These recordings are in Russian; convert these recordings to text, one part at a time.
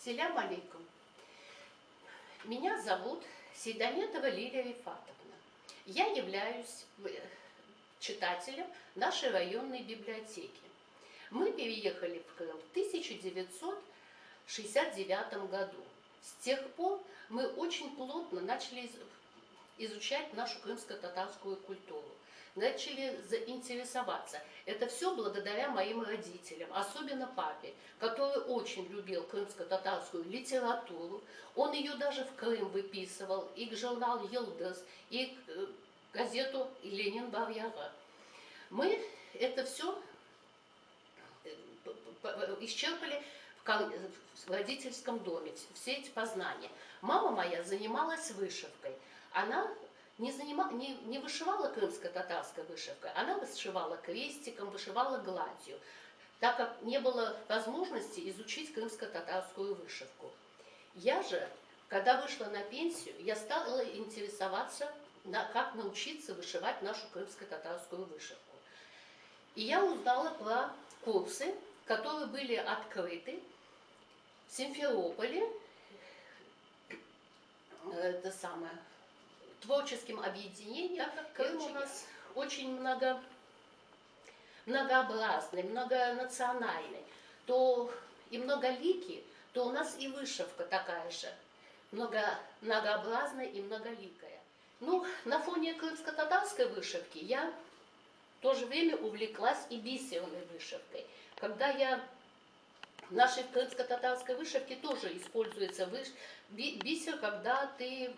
Селям алейкум. Меня зовут Сейдаметова Лилия Рифатовна. Я являюсь читателем нашей районной библиотеки. Мы переехали в Крым в 1969 году. С тех пор мы очень плотно начали изучать нашу крымско-татарскую культуру. Начали заинтересоваться. Это все благодаря моим родителям, особенно папе, который очень любил крымско-татарскую литературу. Он ее даже в Крым выписывал, и журнал «Йылдыз», и газету «Ленин Бар-Яра». Мы это все исчерпали в родительском доме, все эти познания. Мама моя занималась вышивкой. Она не вышивала крымско-татарской вышивкой, она вышивала крестиком, вышивала гладью, так как не было возможности изучить крымско-татарскую вышивку. Я же, когда вышла на пенсию, я стала интересоваться, как научиться вышивать нашу крымско-татарскую вышивку. И я узнала про курсы, которые были открыты в Симферополе, творческим объединением. Так как Крым у нас очень многообразный, многонациональный, то и многоликий, то у нас и вышивка такая же, многообразная и многоликая. Ну, на фоне крымско-татарской вышивки я в то же время увлеклась и бисерной вышивкой. В нашей крымско-татарской вышивке тоже используется бисер, когда ты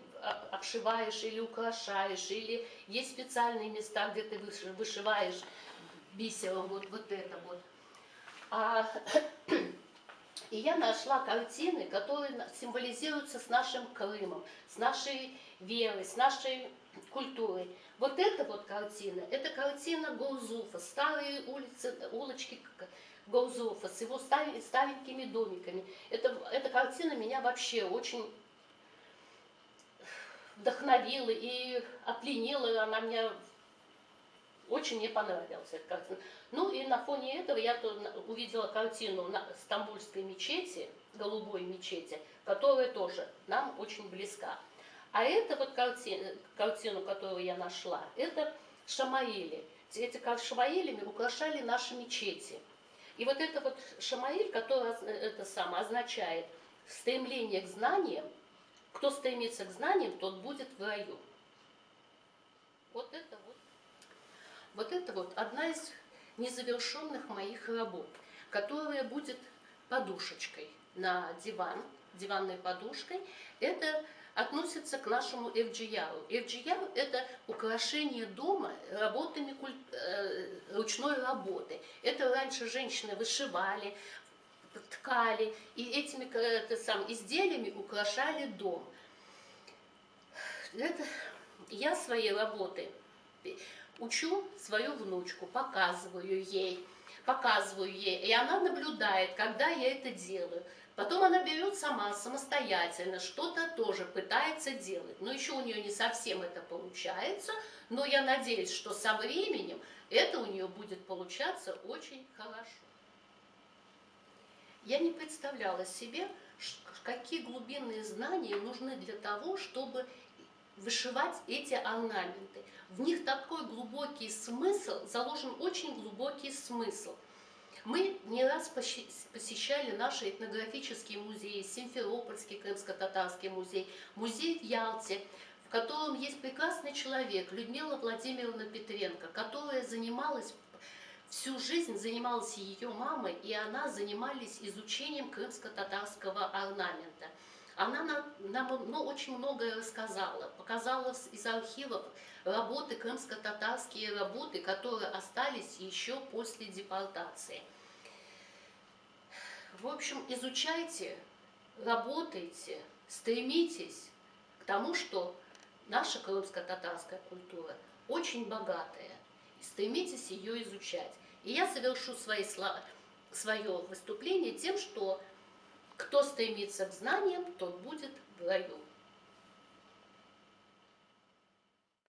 обшиваешь или украшаешь, или есть специальные места, где ты вышиваешь бисером вот это вот. И я нашла картины, которые символизируются с нашим Крымом, с нашей верой, с нашей культурой. Вот эта вот картина, это картина Гурзуфа, старые улочки Гурзуфа с его старенькими домиками. Эта картина меня вообще очень вдохновила и опленила, она мне очень не понравилась, эта картина. Ну и на фоне этого я увидела картину Стамбульской мечети, голубой мечети, которая тоже нам очень близка. А эта вот картину, которую я нашла, это шамаили. Эти шамаилями украшали наши мечети. И вот это вот шамаиль, который означает стремление к знаниям. Кто стремится к знаниям, тот будет в раю. Вот это вот одна из незавершенных моих работ, которая будет подушечкой на диван, диванной подушкой. Это относится к нашему Эвджияру. Эвджияр – это украшение дома работами ручной работы. Это раньше женщины вышивали, ткали, и этими изделиями украшали дом. Я своей работой учу свою внучку, показываю ей, и она наблюдает, когда я это делаю. Потом она берет самостоятельно, что-то тоже пытается делать. Но еще у нее не совсем это получается, но я надеюсь, что со временем это у нее будет получаться очень хорошо. Я не представляла себе, какие глубинные знания нужны для того, чтобы вышивать эти орнаменты. В них такой глубокий смысл, заложен очень глубокий смысл. Мы не раз посещали наши этнографические музеи, Симферопольский крымско-татарский музей, музей в Ялте, в котором есть прекрасный человек, Людмила Владимировна Петренко, которая всю жизнь занималась ее мамой, и она занималась изучением крымско-татарского орнамента. Она нам очень многое рассказала, показала из архивов работы, крымско-татарские работы, которые остались еще после депортации. В общем, изучайте, работайте, стремитесь к тому, что наша крымско-татарская культура очень богатая, и стремитесь ее изучать. И я завершу свое выступление тем, что кто стремится к знаниям, тот будет в раю.